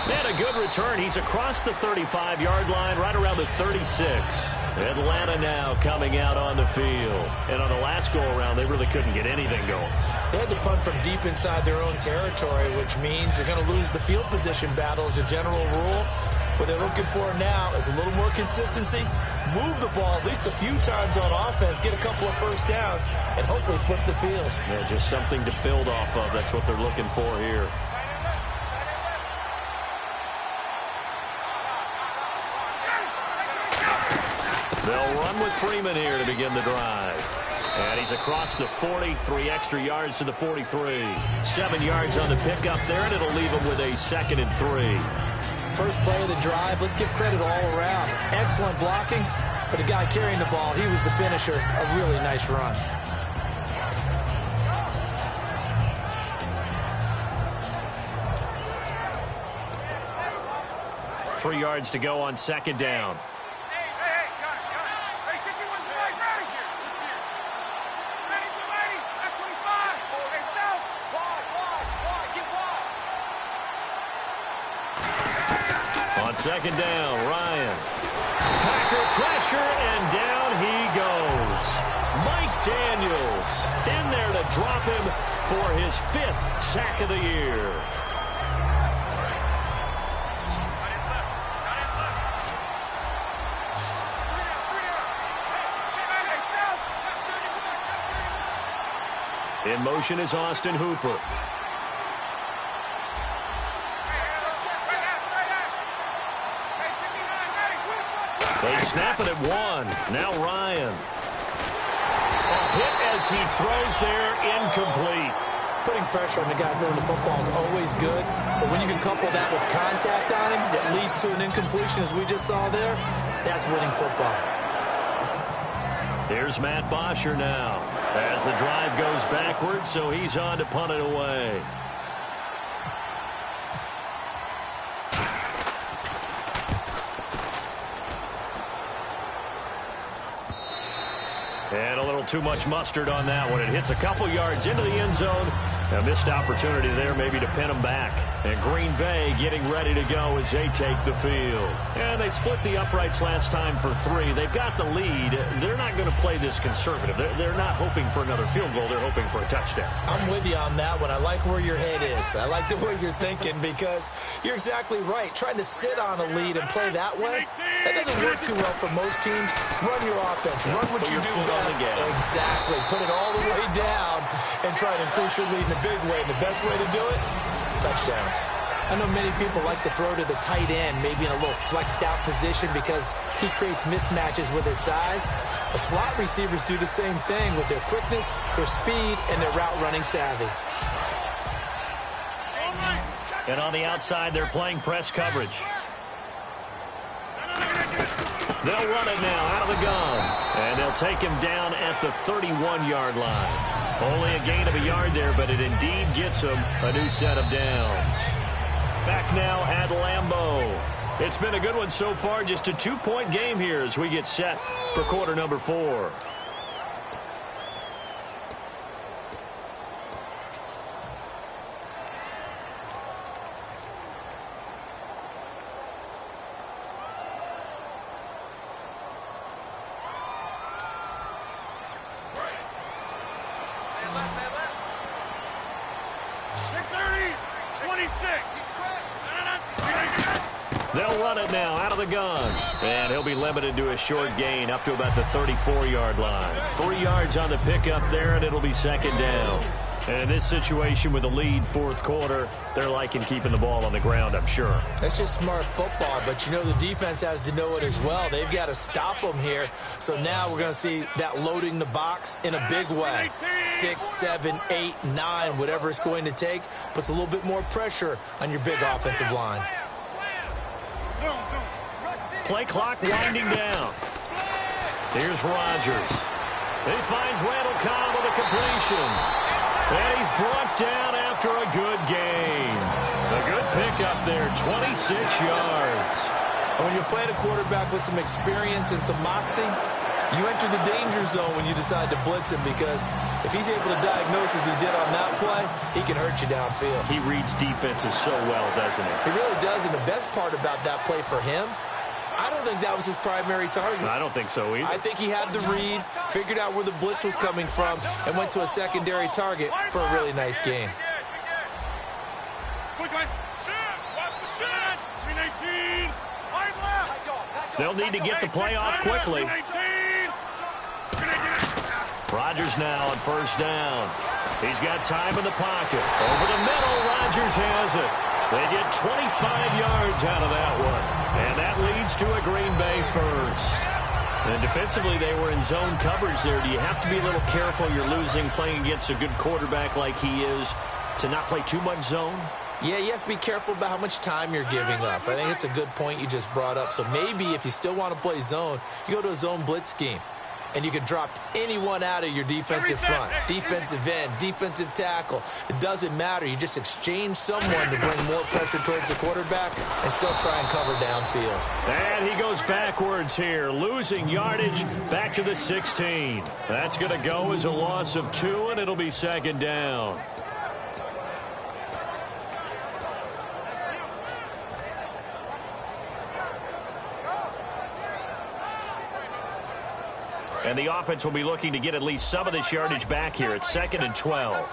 And a good return. He's across the 35-yard line, right around the 36. Atlanta now coming out on the field. And on the last go-around, they really couldn't get anything going. They had to punt from deep inside their own territory, which means you're going to lose the field position battle as a general rule. What they're looking for now is a little more consistency, move the ball at least a few times on offense, get a couple of first downs, and hopefully flip the field. Yeah, just something to build off of. That's what they're looking for here. They'll run with Freeman here to begin the drive. And he's across the 40, 3 extra yards to the 43. 7 yards on the pickup there, and it'll leave him with a 2nd and 3. First play of the drive, let's give credit all around. Excellent blocking, but the guy carrying the ball, he was the finisher. A really nice run. Three yards to go on 2nd down. On 2nd down, Ryan. Packer pressure, and down he goes. Mike Daniels in there to drop him for his 5th sack of the year. In motion is Austin Hooper. They snap it at 1. Now Ryan. A hit as he throws there, incomplete. Putting pressure on the guy throwing the football is always good, but when you can couple that with contact on him that leads to an incompletion, as we just saw there, that's winning football. Here's Matt Bosher now as the drive goes backwards, so he's on to punt it away. And a little too much mustard on that one. It hits a couple yards into the end zone. A missed opportunity there maybe to pin them back. And Green Bay getting ready to go as they take the field. And they split the uprights last time for 3. They've got the lead. They're not going to play this conservative. They're not hoping for another field goal. They're hoping for a touchdown. I'm with you on that one. I like where your head is. I like the way you're thinking because you're exactly right. Trying to sit on a lead and play that way, that doesn't work too well for most teams. Run your offense. Run what you do best. Exactly. Put it all the way down and try to increase your lead in a big way. And the best way to do it, touchdowns. I know many people like to throw to the tight end, maybe in a little flexed out position because he creates mismatches with his size. The slot receivers do the same thing with their quickness, their speed, and their route running savvy. And on the outside, they're playing press coverage. They'll run it now out of the gun. And they'll take him down at the 31-yard line. Only a gain of a yard there, but it indeed gets him a new set of downs. Back now at Lambeau. It's been a good one so far. Just a 2-point game here as we get set for quarter number 4. They'll run it now out of the gun. And he'll be limited to a short gain up to about the 34-yard line. 3 yards on the pickup there, and it'll be second down. And in this situation with a lead fourth quarter, they're liking keeping the ball on the ground, I'm sure. That's just smart football, but you know the defense has to know it as well. They've got to stop them here. So now we're going to see that loading the box in a big way. 6, 7, 8, 9, whatever it's going to take, puts a little bit more pressure on your big offensive line. Play clock winding down. Here's Rodgers. He finds Randall Cobb with a completion. And he's brought down after a good gain. A good pickup there, 26 yards. And when you're playing a quarterback with some experience and some moxie, you enter the danger zone when you decide to blitz him, because if he's able to diagnose as he did on that play, he can hurt you downfield. He reads defenses so well, doesn't he? He really does, and the best part about that play for him, I don't think that was his primary target. I don't think so either. I think he had the read, figured out where the blitz was coming from, and went to a secondary target for a really nice game. They'll need to get the play off quickly. Rodgers now on first down. He's got time in the pocket. Over the middle, Rodgers has it. They get 25 yards out of that one. And that leads to a Green Bay first. And defensively, they were in zone coverage there. Do you have to be a little careful? You're losing playing against a good quarterback like he is to not play too much zone? Yeah, you have to be careful about how much time you're giving up. I think it's a good point you just brought up. So maybe if you still want to play zone, you go to a zone blitz scheme. And you can drop anyone out of your defensive front, defensive end, defensive tackle. It doesn't matter. You just exchange someone to bring more pressure towards the quarterback and still try and cover downfield. And he goes backwards here, losing yardage back to the 16. That's going to go as a loss of 2, and it'll be second down. And the offense will be looking to get at least some of this yardage back here. It's 2nd and 12.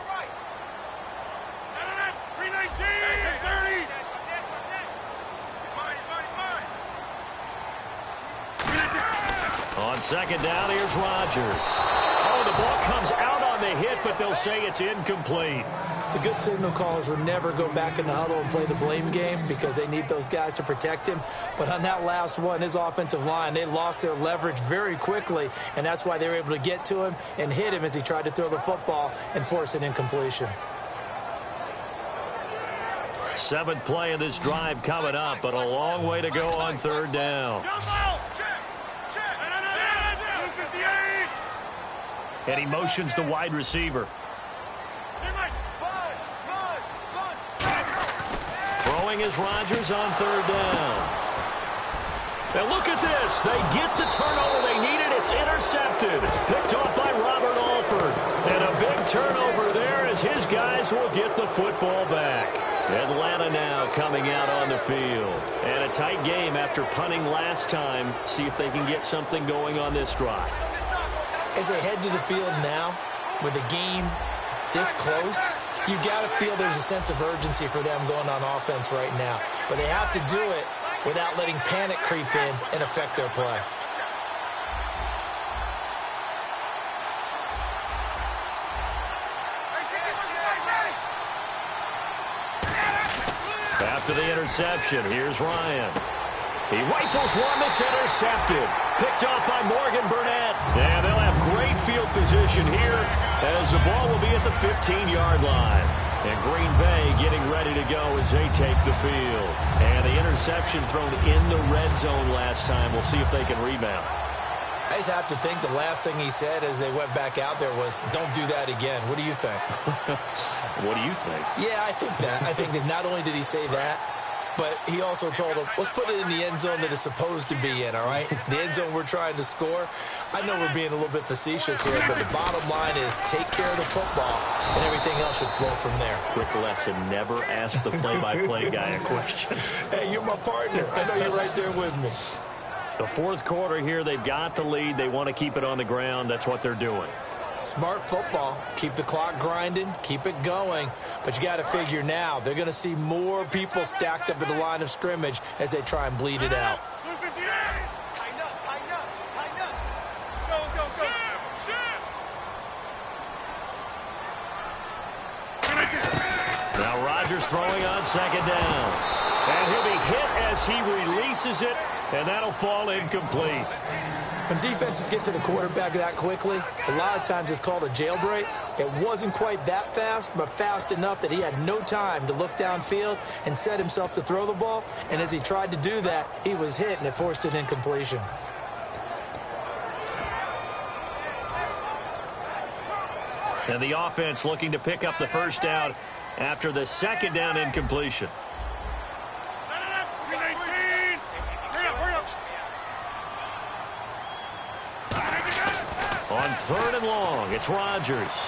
On second down, here's Rodgers. Oh, the ball comes out on the hit, but they'll say it's incomplete. The good signal callers will never go back in the huddle and play the blame game because they need those guys to protect him. But on that last one, his offensive line, they lost their leverage very quickly, and that's why they were able to get to him and hit him as he tried to throw the football and force an incompletion. 7th play of this drive coming up, but a long way to go on third down. And he motions the wide receiver. Throwing is Rodgers on third down. And look at this. They get the turnover they needed. It's intercepted. Picked off by Robert Alford. And a big turnover there as his guys will get the football back. Atlanta now coming out on the field. And a tight game after punting last time. See if they can get something going on this drive. As they head to the field now, with the game this close, you've got to feel there's a sense of urgency for them going on offense right now. But they have to do it without letting panic creep in and affect their play. After the interception, here's Ryan. He rifles one that's intercepted. Picked off by Morgan Burnett. And they'll have great field position here as the ball will be at the 15-yard line. And Green Bay getting ready to go as they take the field. And the interception thrown in the red zone last time. We'll see if they can rebound. I just have to think the last thing he said as they went back out there was, don't do that again. What do you think? What do you think? Yeah, I think that. I think that not only did he say that, but he also told him, let's put it in the end zone that it's supposed to be in, all right? The end zone we're trying to score. I know we're being a little bit facetious here, but the bottom line is take care of the football, and everything else should flow from there. Quick lesson, never ask the play-by-play guy a question. Hey, you're my partner. I know you're right there with me. The fourth quarter here, they've got the lead. They want to keep it on the ground. That's what they're doing. Smart football. Keep the clock grinding. Keep it going. But you got to figure now, they're going to see more people stacked up at the line of scrimmage as they try and bleed it out. Tighten up, tighten up, tighten up. Go, go, go. Now Rodgers throwing on second down. And he'll be hit as he releases it, and that'll fall incomplete. When defenses get to the quarterback that quickly, a lot of times it's called a jailbreak. It wasn't quite that fast, but fast enough that he had no time to look downfield and set himself to throw the ball. And as he tried to do that, he was hit, and it forced an incompletion. And the offense looking to pick up the first down after the second down incompletion. On third and long, it's Rodgers.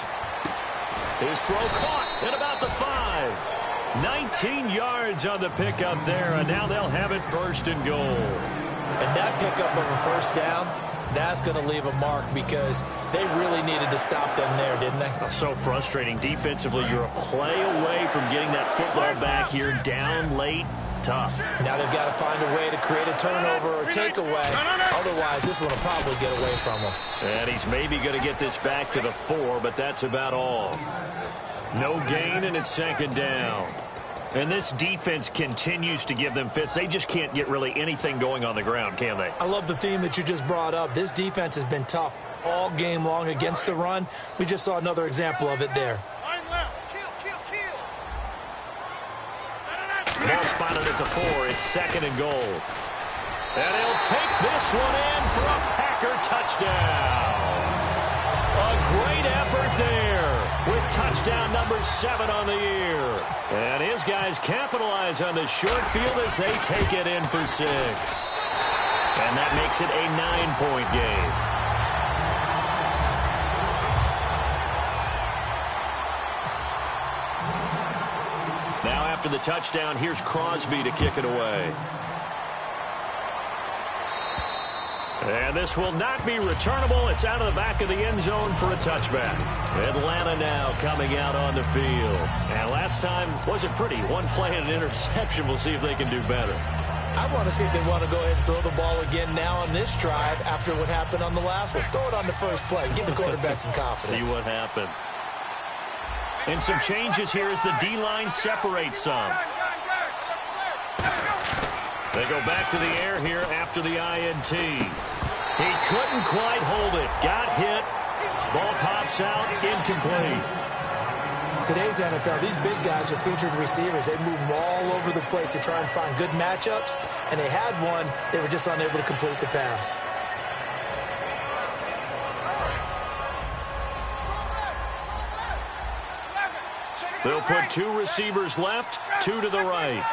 His throw caught at about the 5. 19 yards on the pickup there, and now they'll have it first and goal. And that pickup of a first down, that's going to leave a mark because they really needed to stop them there, didn't they? So frustrating. Defensively, you're a play away from getting that football back here down late. Tough. Now they've got to find a way to create a turnover or takeaway. Otherwise, this one will probably get away from them. And he's maybe going to get this back to the 4, but that's about all. No gain, and it's second down. And this defense continues to give them fits. They just can't get really anything going on the ground, can they? I love the theme that you just brought up. This defense has been tough all game long against the run. We just saw another example of it there. Ball spotted at the 4. It's second and goal. And he'll take this one in for a Packer touchdown. A great effort there with touchdown number 7 on the year. And his guys capitalize on the short field as they take it in for 6. And that makes it a 9-point game. Now after the touchdown, here's Crosby to kick it away. And this will not be returnable. It's out of the back of the end zone for a touchback. Atlanta now coming out on the field. And last time wasn't pretty. One play and an interception. We'll see if they can do better. I want to see if they want to go ahead and throw the ball again now on this drive after what happened on the last one. Throw it on the first play. Give the quarterback some confidence. See what happens. And some changes here as the D-line separates some. They go back to the air here after the INT. He couldn't quite hold it. Got hit. Ball pops out. Incomplete. Today's NFL, these big guys are featured receivers. They move them all over the place to try and find good matchups. And they had one. They were just unable to complete the pass. They'll put 2 receivers left, 2 to the right.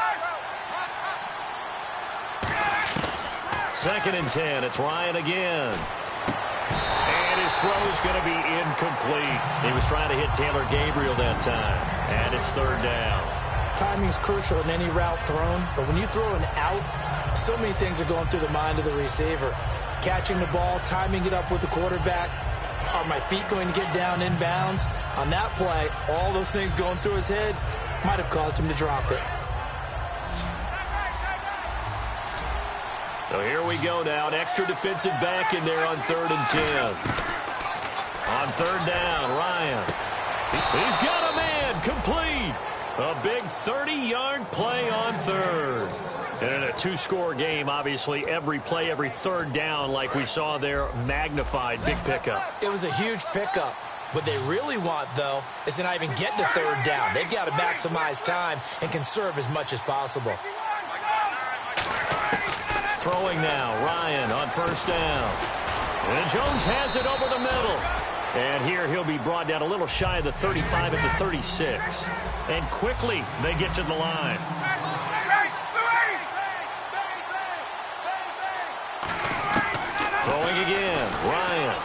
Second and 10. It's Ryan again. And his throw is going to be incomplete. He was trying to hit Taylor Gabriel that time. And it's third down. Timing's crucial in any route thrown. But when you throw an out, so many things are going through the mind of the receiver. Catching the ball, timing it up with the quarterback. Are my feet going to get down in bounds? On that play, all those things going through his head might have caused him to drop it. So here we go now. An extra defensive back in there on 3rd and 10. On 3rd down, Ryan. He's got a man. Complete. A big 30-yard play on 3rd. And in a 2-score game, obviously, every play, every 3rd down, like we saw there, magnified. Big pickup. It was a huge pickup. What they really want, though, is to not even get to third down. They've got to maximize time and conserve as much as possible. Throwing now, Ryan on first down. And Jones has it over the middle. And here he'll be brought down a little shy of the 35 at the 36. And quickly they get to the line. Throwing again, Ryan.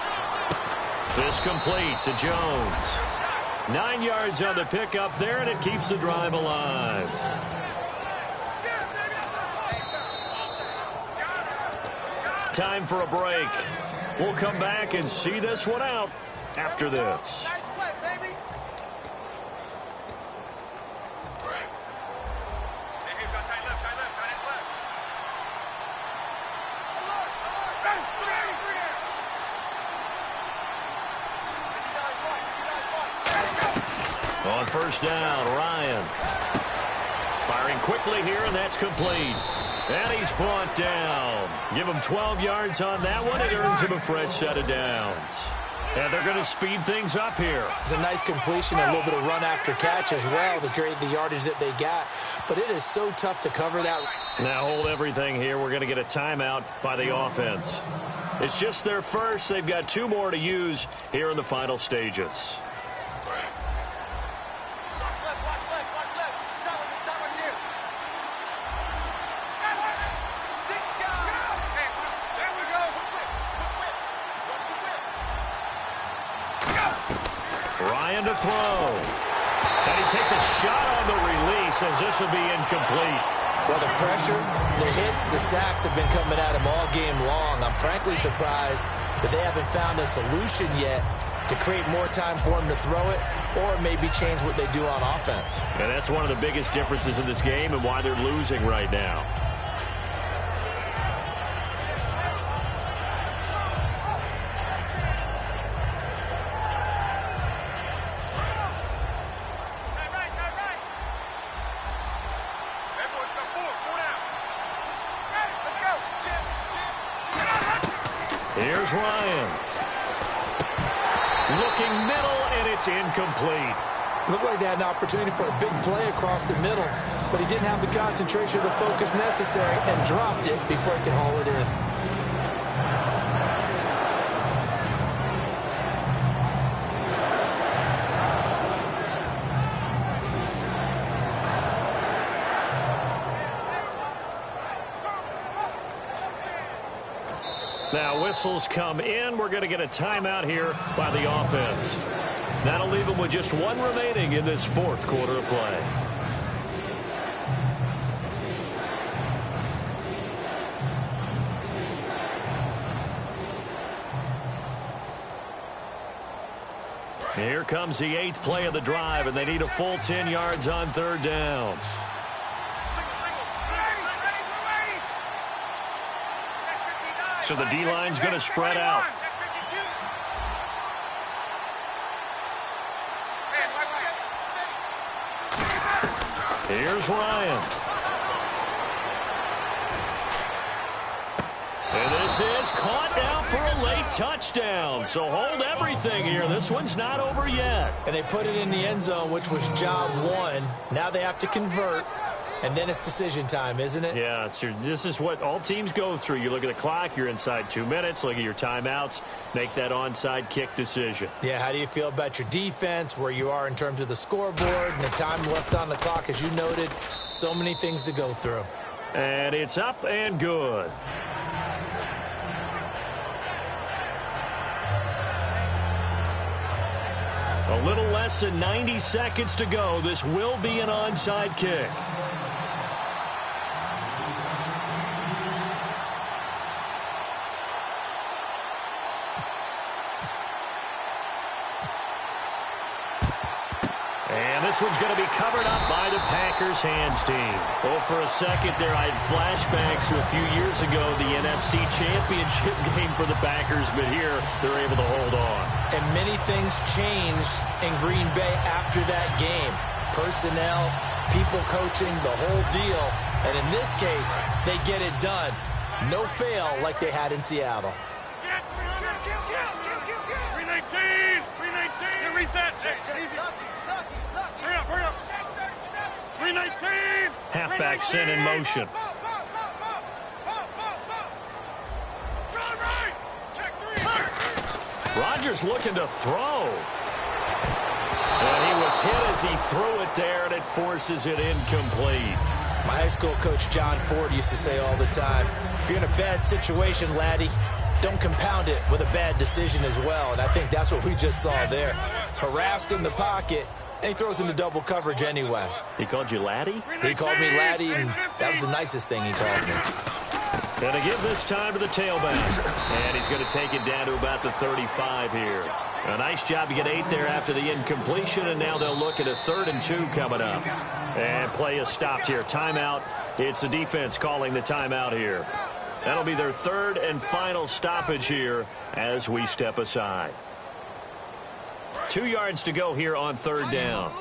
Fist complete to Jones. 9 yards on the pickup there, and it keeps the drive alive. Time for a break. We'll come back and see this one out after this. On first down, Ryan. Firing quickly here, and that's complete. And he's brought down. Give him 12 yards on that one. It earns him a fresh set of downs. And they're going to speed things up here. It's a nice completion and a little bit of run after catch as well to create the yardage that they got. But it is so tough to cover that. Now hold everything here. We're going to get a timeout by the offense. It's just their first. They've got 2 more to use here in the final stages. Ryan to throw. And he takes a shot on the release as this will be incomplete. Well, the pressure, the hits, the sacks have been coming at him all game long. I'm frankly surprised that they haven't found a solution yet to create more time for him to throw it or maybe change what they do on offense. And that's one of the biggest differences in this game and why they're losing right now. Here's Ryan. Looking middle, and it's incomplete. Looked like they had an opportunity for a big play across the middle, but he didn't have the concentration or the focus necessary and dropped it before he could haul it in. Now whistles come in. We're going to get a timeout here by the offense. That'll leave them with just 1 remaining in this 4th quarter of play. Here comes the 8th play of the drive, and they need a full 10 yards on 3rd down. So the D-line's going to spread out. Here's Ryan. And this is caught now for a late touchdown. So hold everything here. This one's not over yet. And they put it in the end zone, which was job 1. Now they have to convert. And then it's decision time, isn't it? Yeah, so this is what all teams go through. You look at the clock, you're inside 2 minutes, look at your timeouts, make that onside kick decision. Yeah, how do you feel about your defense, where you are in terms of the scoreboard, and the time left on the clock, as you noted, so many things to go through. And it's up and good. A little less than 90 seconds to go. This will be an onside kick. This one's going to be covered up by the Packers hands team. Oh, for a second there, I had flashbacks to a few years ago, the NFC Championship game for the Packers, but here they're able to hold on. And many things changed in Green Bay after that game. Personnel, people coaching, the whole deal. And in this case, they get it done. No fail like they had in Seattle. 319! 319! reset. Hey, easy. Hurry up. 319. Halfback sent in motion. Rodgers looking to throw. And he was hit as he threw it there, and it forces it incomplete. My high school coach, John Ford, used to say all the time, if you're in a bad situation, laddie, don't compound it with a bad decision as well. And I think that's what we just saw there. Harassed in the pocket, and he throws into double coverage anyway. He called you laddie? He called me laddie, and that was the nicest thing he called me. And to give this time to the tailback. And he's going to take it down to about the 35 here. A nice job to get 8 there after the incompletion, and now they'll look at a 3rd and 2 coming up. And play is stopped here. Timeout. It's the defense calling the timeout here. That'll be their 3rd and final stoppage here as we step aside. 2 yards to go here on 3rd down.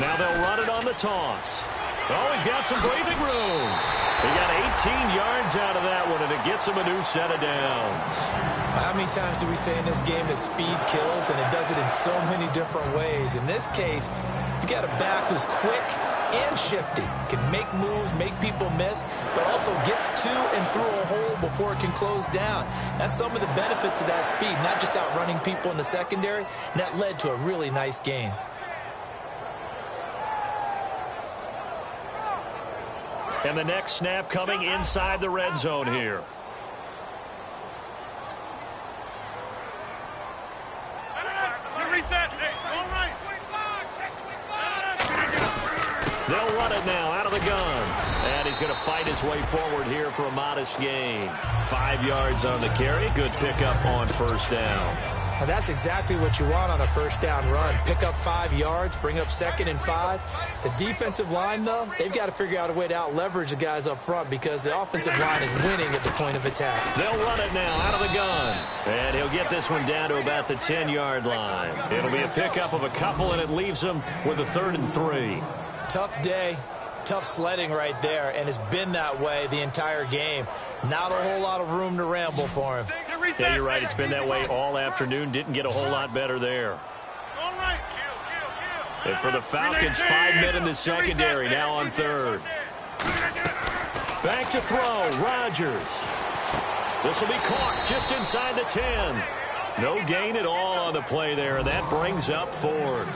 Now they'll run it on the toss. Oh, he's got some breathing room. He got 18 yards out of that one, and it gets him a new set of downs. How many times do we say in this game that speed kills, and it does it in so many different ways? In this case, you got a back who's quick and shifty, can make moves, make people miss, but also gets to and through a hole before it can close down. That's some of the benefits of that speed, not just outrunning people in the secondary, and that led to a really nice gain. And the next snap coming inside the red zone here. They'll run it now out of the gun. And he's going to fight his way forward here for a modest gain. 5 yards on the carry. Good pickup on 1st down. Now that's exactly what you want on a 1st down run. Pick up 5 yards, bring up 2nd and 5. The defensive line, though, they've got to figure out a way to out-leverage the guys up front because the offensive line is winning at the point of attack. They'll run it now out of the gun. And he'll get this one down to about the 10-yard line. It'll be a pickup of a couple, and it leaves him with a 3rd and 3. Tough day, tough sledding right there, and it's been that way the entire game. Not a whole lot of room to ramble for him. Yeah, you're right. It's been that way all afternoon. Didn't get a whole lot better there. And for the Falcons, 5 men in the secondary, now on 3rd. Back to throw, Rodgers. This will be caught just inside the 10. No gain at all on the play there, and that brings up 4th.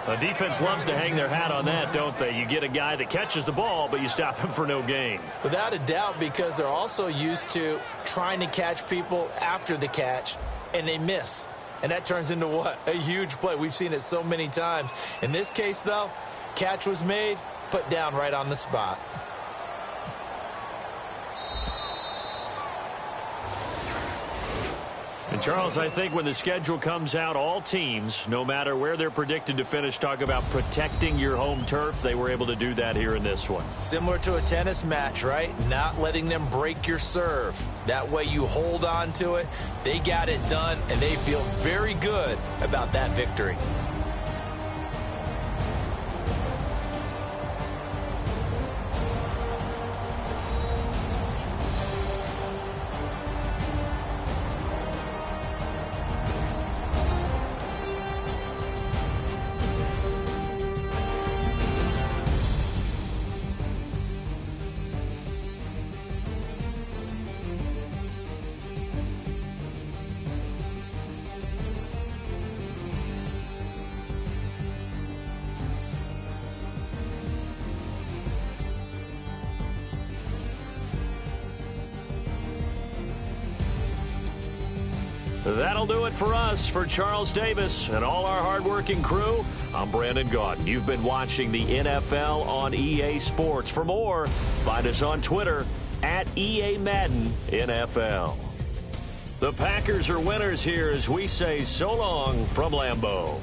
The defense loves to hang their hat on that, don't they? You get a guy that catches the ball, but you stop him for no gain. Without a doubt, because they're also used to trying to catch people after the catch, and they miss. And that turns into what? A huge play. We've seen it so many times. In this case, though, catch was made, put down right on the spot. And, Charles, I think when the schedule comes out, all teams, no matter where they're predicted to finish, talk about protecting your home turf. They were able to do that here in this one. Similar to a tennis match, right? Not letting them break your serve. That way you hold on to it. They got it done, and they feel very good about that victory. That'll do it for us. For Charles Davis and all our hardworking crew, I'm Brandon Gaudin. You've been watching the NFL on EA Sports. For more, find us on Twitter at EA Madden NFL. The Packers are winners here as we say so long from Lambeau.